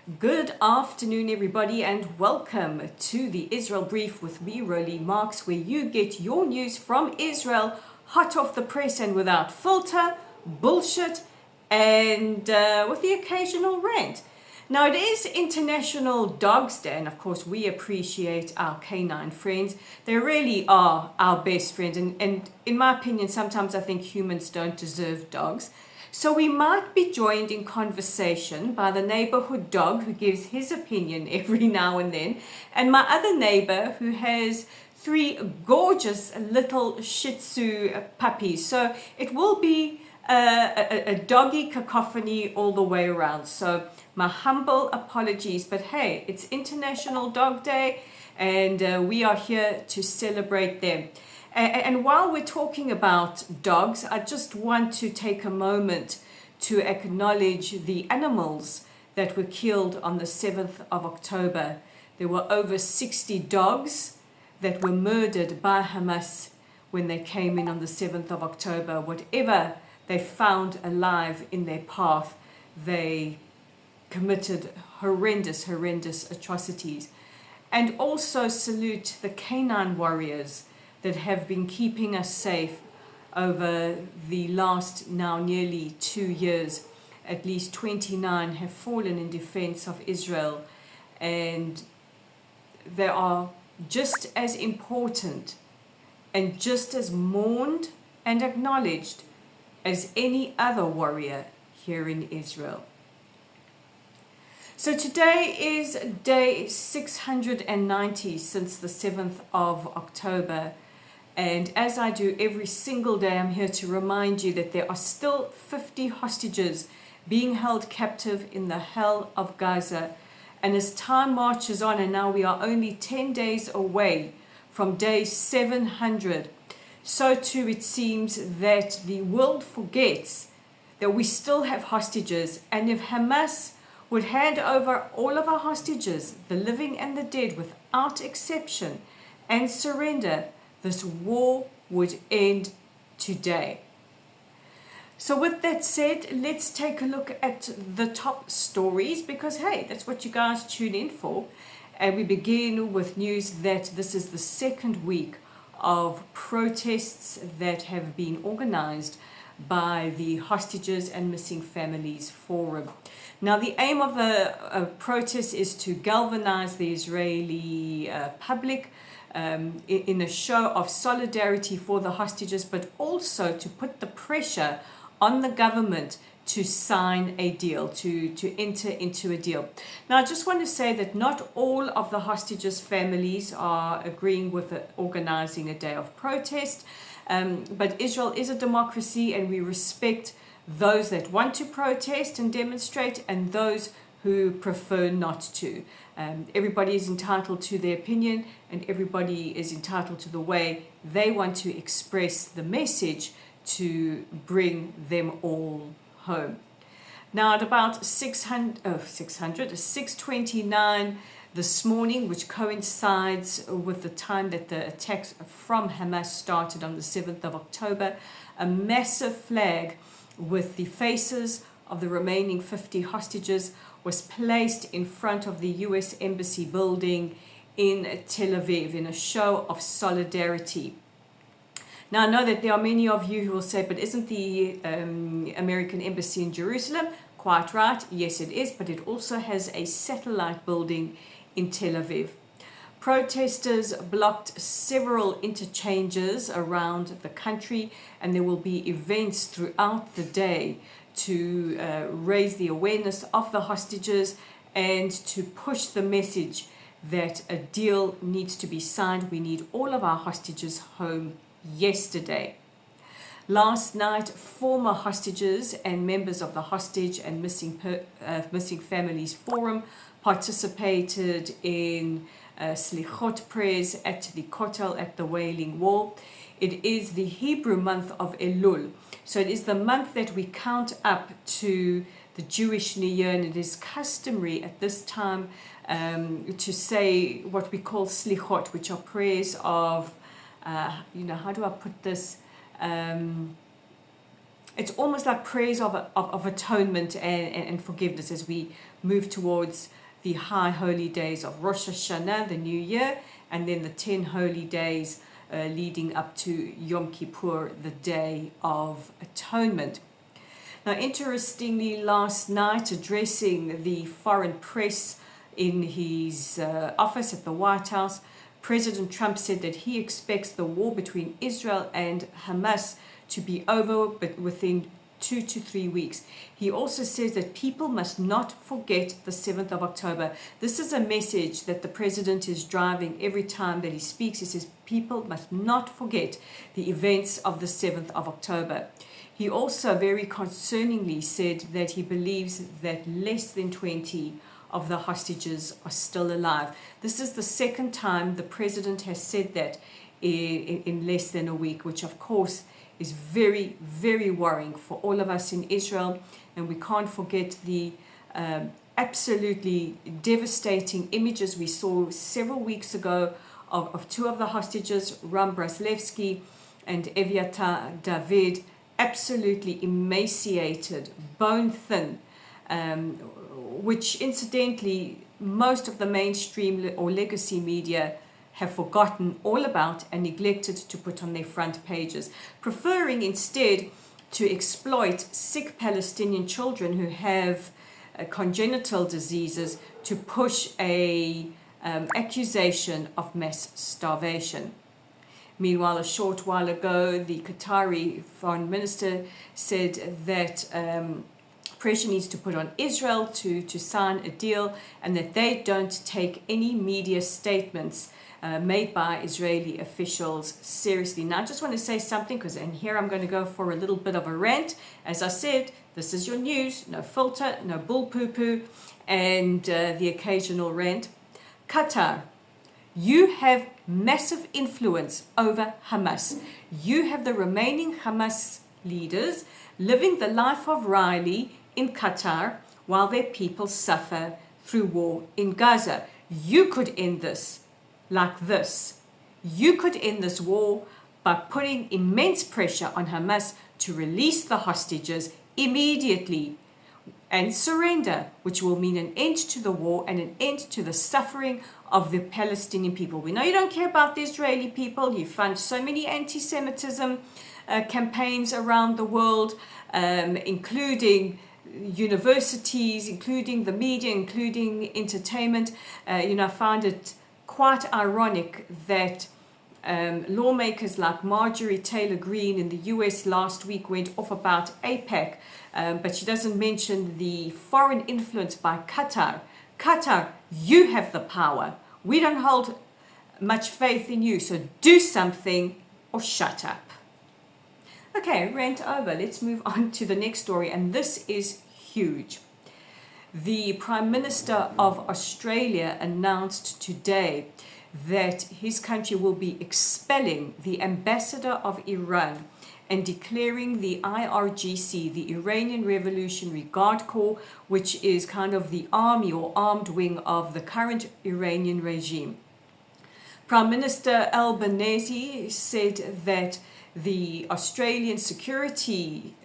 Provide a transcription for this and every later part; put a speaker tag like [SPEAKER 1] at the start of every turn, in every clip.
[SPEAKER 1] Good afternoon, everybody, and welcome to the Israel Brief with me, Roly Marks, where you get your news from Israel, hot off the press and without filter, bullshit, and with the occasional rant. Now, it is International Dogs Day, and of course, we appreciate our canine friends. They really are our best friends, and in my opinion, sometimes I think humans don't deserve dogs. So we might be joined in conversation by the neighborhood dog who gives his opinion every now and then, and my other neighbor who has three gorgeous little Shih Tzu puppies. So it will be a doggy cacophony all the way around. So my humble apologies, but hey, it's International Dog Day, and we are here to celebrate them. And while we're talking about dogs, I just want to take a moment to acknowledge the animals that were killed on the 7th of October. There were over 60 dogs that were murdered by Hamas when they came in on the 7th of October. Whatever they found alive in their path, they committed horrendous atrocities. And also salute the canine warriors that have been keeping us safe over the last now nearly 2 years. At least 29 have fallen in defense of Israel, and they are just as important and just as mourned and acknowledged as any other warrior here in Israel. So today is day 690 since the 7th of October. And as I do every single day, I'm here to remind you that there are still 50 hostages being held captive in the hell of Gaza. And as time marches on, and now we are only 10 days away from day 700, so too it seems that the world forgets that we still have hostages. And if Hamas would hand over all of our hostages, the living and the dead, without exception, and surrender, this war would end today. So with that said, let's take a look at the top stories, because hey, that's what you guys tune in for. And we begin with news that this is the second week of protests that have been organized by the Hostages and Missing Families Forum. Now, the aim of the protest is to galvanize the Israeli public in a show of solidarity for the hostages, but also to put the pressure on the government to sign a deal, to enter into a deal. Now, I just want to say that not all of the hostages' families are agreeing with organizing a day of protest, but Israel is a democracy, and we respect those that want to protest and demonstrate and those who prefer not to. Everybody is entitled to their opinion, and everybody is entitled to the way they want to express the message to bring them all home. Now at about 6:29 this morning, which coincides with the time that the attacks from Hamas started on the 7th of October, a massive flag with the faces of the remaining 50 hostages was placed in front of the US Embassy building in Tel Aviv in a show of solidarity. Now, I know that there are many of you who will say, but isn't the American Embassy in Jerusalem? Quite right, yes it is, but it also has a satellite building in Tel Aviv. Protesters blocked several interchanges around the country, and there will be events throughout the day to raise the awareness of the hostages and to push the message that a deal needs to be signed. We need all of our hostages home yesterday. Last night, former hostages and members of the Hostage and Missing Families Forum participated in Slichot prayers at the Qatar at the Wailing Wall. It is the Hebrew month of Elul, so it is the month that we count up to the Jewish New Year, and it is customary at this time to say what we call Slichot, which are prayers of, how do I put this? it's almost like prayers of atonement and forgiveness as we move towards the high holy days of Rosh Hashanah, the New Year, and then the 10 holy days leading up to Yom Kippur, the Day of Atonement. Now, interestingly, last night, addressing the foreign press in his office at the White House, President Trump said that he expects the war between Israel and Hamas to be over but within 2 to 3 weeks. He also says that people must not forget the 7th of October. This is a message that the president is driving every time that he speaks. He says people must not forget the events of the 7th of October. He also very concerningly said that he believes that less than 20 of the hostages are still alive. This is the second time the president has said that in less than a week, which of course is very, very worrying for all of us in Israel. And we can't forget the absolutely devastating images we saw several weeks ago of two of the hostages, Ram Braslevsky and Eviatar David, absolutely emaciated, bone thin, which incidentally most of the mainstream or legacy media have forgotten all about and neglected to put on their front pages, preferring instead to exploit sick Palestinian children who have congenital diseases to push a accusation of mass starvation. Meanwhile, a short while ago, the Qatari foreign minister said that pressure needs to put on Israel to sign a deal and that they don't take any media statements made by Israeli officials seriously. Now, I just want to say something and here I'm going to go for a little bit of a rant. As I said, this is your news, no filter, no bull poo-poo, and the occasional rant. Qatar, you have massive influence over Hamas. You have the remaining Hamas leaders living the life of Riley in Qatar while their people suffer through war in Gaza. You could end this like this. You could end this war by putting immense pressure on Hamas to release the hostages immediately and surrender, which will mean an end to the war and an end to the suffering of the Palestinian people. We know you don't care about the Israeli people. You fund so many anti-Semitism campaigns around the world, including universities, including the media, including entertainment. I find it quite ironic that lawmakers like Marjorie Taylor Greene in the US last week went off about AIPAC, but she doesn't mention the foreign influence by Qatar. Qatar, you have the power. We don't hold much faith in you, so do something or shut up. Okay, rant over. Let's move on to the next story, and this is huge. The Prime Minister of Australia announced today that his country will be expelling the ambassador of Iran and declaring the IRGC, the Iranian Revolutionary Guard Corps, which is kind of the army or armed wing of the current Iranian regime. Prime Minister Albanese said that the Australian security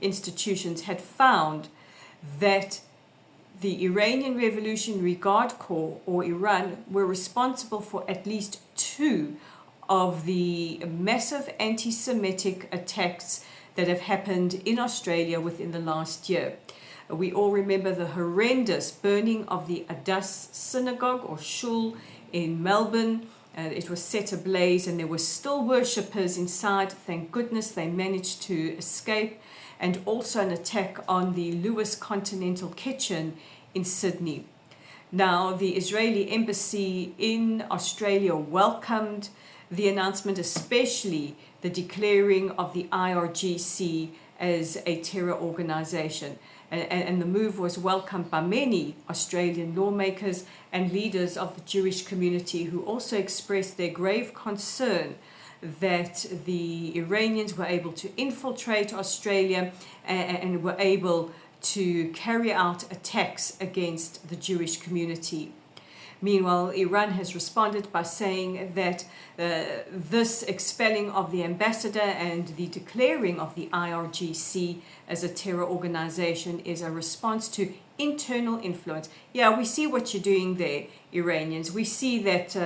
[SPEAKER 1] institutions had found that the Iranian Revolutionary Guard Corps, or Iran, were responsible for at least 2 of the massive anti-Semitic attacks that have happened in Australia within the last year. We all remember the horrendous burning of the Adas synagogue or shul in Melbourne. It was set ablaze and there were still worshippers inside. Thank goodness they managed to escape. And also an attack on the Lewis Continental Kitchen in Sydney. Now, the Israeli embassy in Australia welcomed the announcement, especially the declaring of the IRGC as a terror organization. And the move was welcomed by many Australian lawmakers and leaders of the Jewish community, who also expressed their grave concern that the Iranians were able to infiltrate Australia and were able to carry out attacks against the Jewish community. Meanwhile, Iran has responded by saying that this expelling of the ambassador and the declaring of the IRGC as a terror organization is a response to internal influence. Yeah, we see what you're doing there, Iranians. We see that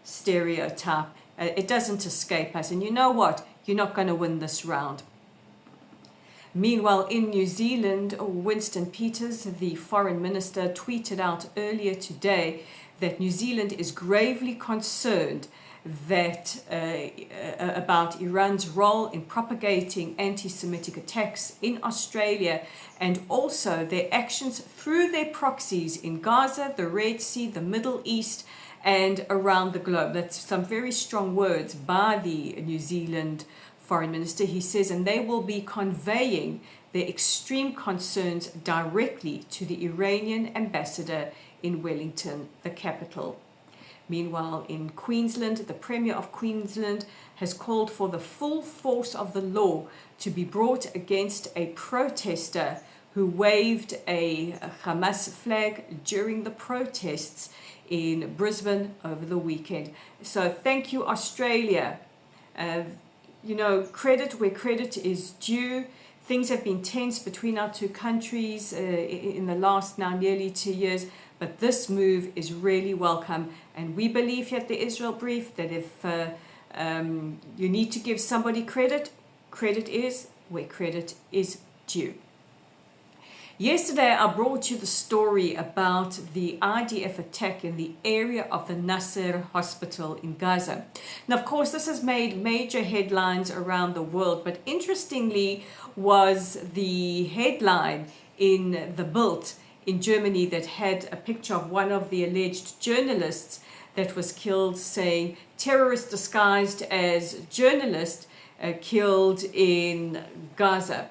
[SPEAKER 1] stereotype. It doesn't escape us. And you know what? You're not going to win this round. Meanwhile, in New Zealand, Winston Peters, the foreign minister, tweeted out earlier today that New Zealand is gravely concerned that about Iran's role in propagating anti-Semitic attacks in Australia, and also their actions through their proxies in Gaza, the Red Sea, the Middle East, and around the globe. That's some very strong words by the New Zealand foreign minister. He says, and they will be conveying their extreme concerns directly to the Iranian ambassador in Wellington, the capital. Meanwhile, in Queensland, the Premier of Queensland has called for the full force of the law to be brought against a protester who waved a Hamas flag during the protests in Brisbane over the weekend. So thank you, Australia. Credit where credit is due. Things have been tense between our two countries in the last now nearly 2 years, but this move is really welcome. And we believe here at the Israel Brief that if you need to give somebody credit, credit is where credit is due. Yesterday, I brought you the story about the IDF attack in the area of the Nasser hospital in Gaza. Now, of course, this has made major headlines around the world, but interestingly was the headline in the Bild in Germany that had a picture of one of the alleged journalists that was killed, saying, terrorist disguised as journalist killed in Gaza.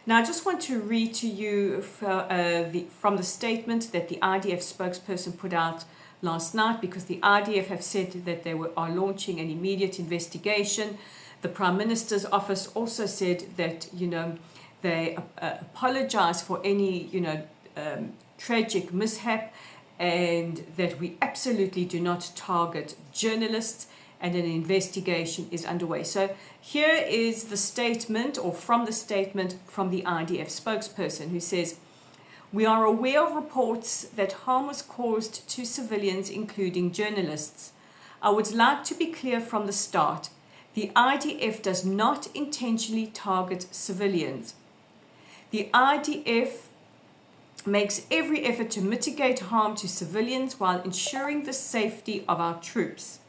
[SPEAKER 1] Now, I just want to read to you from the statement that the IDF spokesperson put out last night, because the IDF have said that they are launching an immediate investigation. The Prime Minister's office also said that, they apologize for any, tragic mishap, and that we absolutely do not target journalists, and an investigation is underway. So here is the statement, or from the statement from the IDF spokesperson, who says, we are aware of reports that harm was caused to civilians, including journalists. I would like to be clear from the start. The IDF does not intentionally target civilians. The IDF makes every effort to mitigate harm to civilians while ensuring the safety of our troops.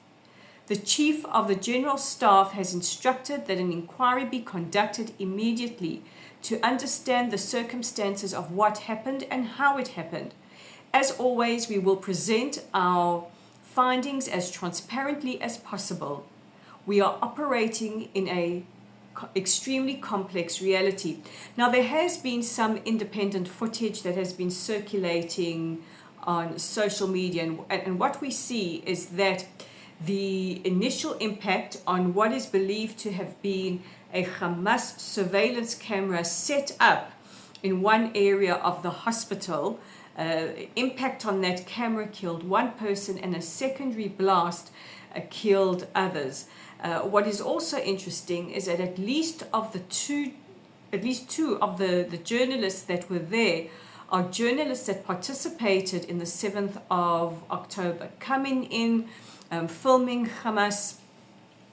[SPEAKER 1] The Chief of the General Staff has instructed that an inquiry be conducted immediately to understand the circumstances of what happened and how it happened. As always, we will present our findings as transparently as possible. We are operating in an extremely complex reality. Now, there has been some independent footage that has been circulating on social media, and what we see is that the initial impact on what is believed to have been a Hamas surveillance camera set up in one area of the hospital, impact on that camera killed one person, and a secondary blast killed others. What is also interesting is that at least two of the journalists that were there are journalists that participated in the 7th of October, coming in, filming Hamas,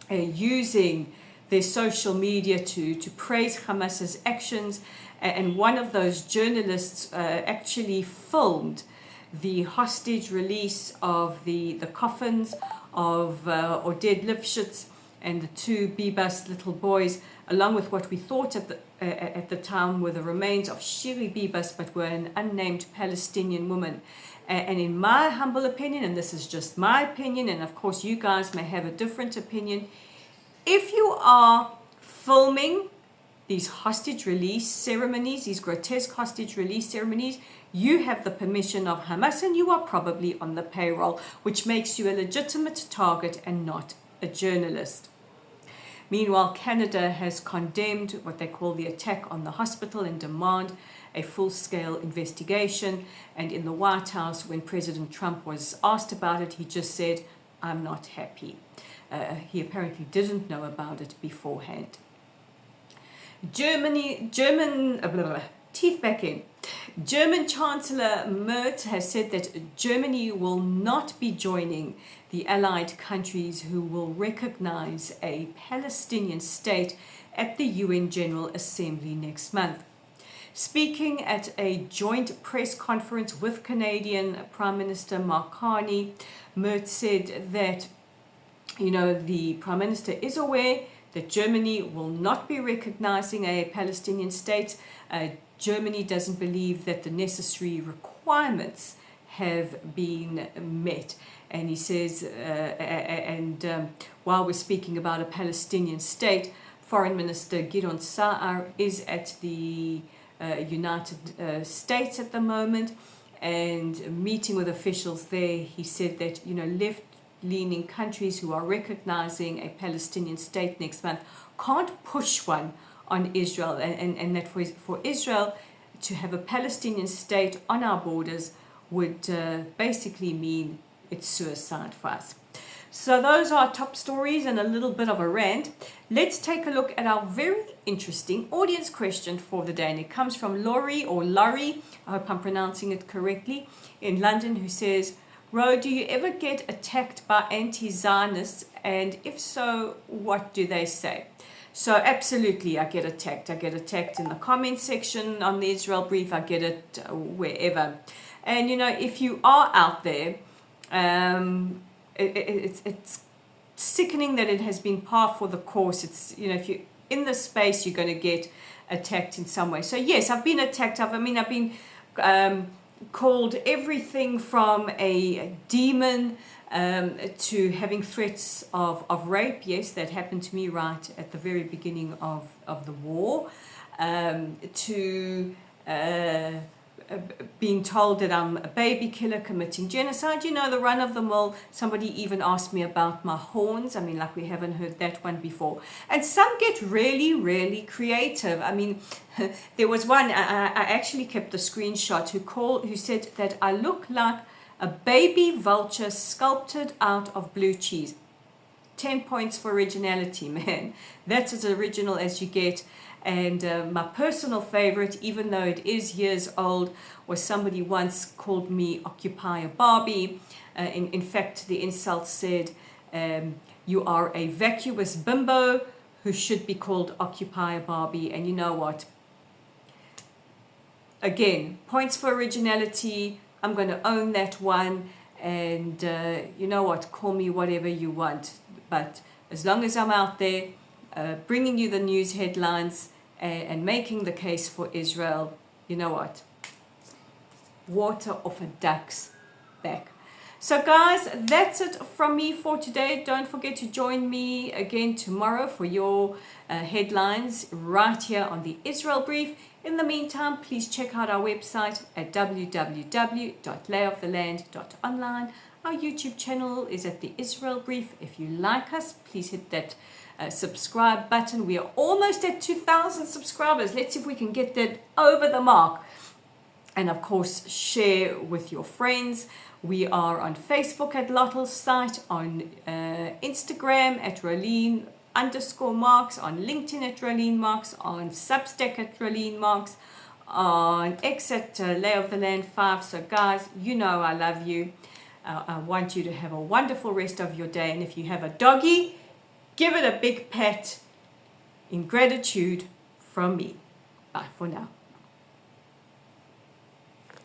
[SPEAKER 1] using their social media to praise Hamas's actions. And one of those journalists actually filmed the hostage release of the coffins of Oded Lifshitz and the two Bibas little boys, along with what we thought at the time were the remains of Shiri Bibas, but were an unnamed Palestinian woman. And in my humble opinion, and this is just my opinion, and of course you guys may have a different opinion, if you are filming these hostage release ceremonies, these grotesque hostage release ceremonies, you have the permission of Hamas, and you are probably on the payroll, which makes you a legitimate target and not a journalist. Meanwhile, Canada has condemned what they call the attack on the hospital and demand a full-scale investigation. And in the White House, when President Trump was asked about it, he just said, "I'm not happy." He apparently didn't know about it beforehand. Teeth back in. German Chancellor Merz has said that Germany will not be joining the allied countries who will recognize a Palestinian state at the UN General Assembly next month. Speaking at a joint press conference with Canadian Prime Minister Mark Carney, Merz said that, the Prime Minister is aware that Germany will not be recognizing a Palestinian state. Germany doesn't believe that the necessary requirements have been met. And he says, while we're speaking about a Palestinian state, Foreign Minister Gideon Saar is at the United States at the moment and meeting with officials there. He said that, left-leaning countries who are recognizing a Palestinian state next month can't push one on Israel, and that for Israel to have a Palestinian state on our borders would basically mean it's suicide for us. So those are top stories and a little bit of a rant. Let's take a look at our very interesting audience question for the day, and it comes from Laurie, I hope I'm pronouncing it correctly, in London, who says, "Ro, do you ever get attacked by anti-Zionists, and if so, what do they say?" So absolutely, I get attacked. I get attacked in the comment section on the Israel Brief. I get it wherever. And, if you are out there, it's sickening that it has been par for the course. It's, if you're in the space, you're going to get attacked in some way. So yes, I've been attacked. I've been called everything from a demon to having threats of rape. Yes, that happened to me right at the very beginning of the war, to being told that I'm a baby killer committing genocide. The run of the mill. Somebody even asked me about my horns. Like we haven't heard that one before. And some get really, really creative. There was one, I actually kept the screenshot, who said that I look like a baby vulture sculpted out of blue cheese. 10 points for originality, man. That's as original as you get. And my personal favorite, even though it is years old, was somebody once called me Occupier Barbie. In fact, the insult said, "You are a vacuous bimbo who should be called Occupier Barbie." And you know what? Again, points for originality. I'm going to own that one. And you know what? Call me whatever you want. But as long as I'm out there bringing you the news headlines and making the case for Israel, you know what? Water off a duck's back. So guys, that's it from me for today. Don't forget to join me again tomorrow for your headlines right here on the Israel Brief. In the meantime, please check out our website at www.layoftheland.online. Our YouTube channel is at the Israel Brief. If you like us, please hit that subscribe button. We are almost at 2,000 subscribers. Let's see if we can get that over the mark. And of course, share with your friends. We are on Facebook at Lottle's site, on Instagram at Rolene_Marks, on LinkedIn at Rolene Marks, on Substack at Rolene Marks, on X at Lay of the Land 5. So guys, I love you. I want you to have a wonderful rest of your day. And if you have a doggy, give it a big pat in gratitude from me. Bye for now.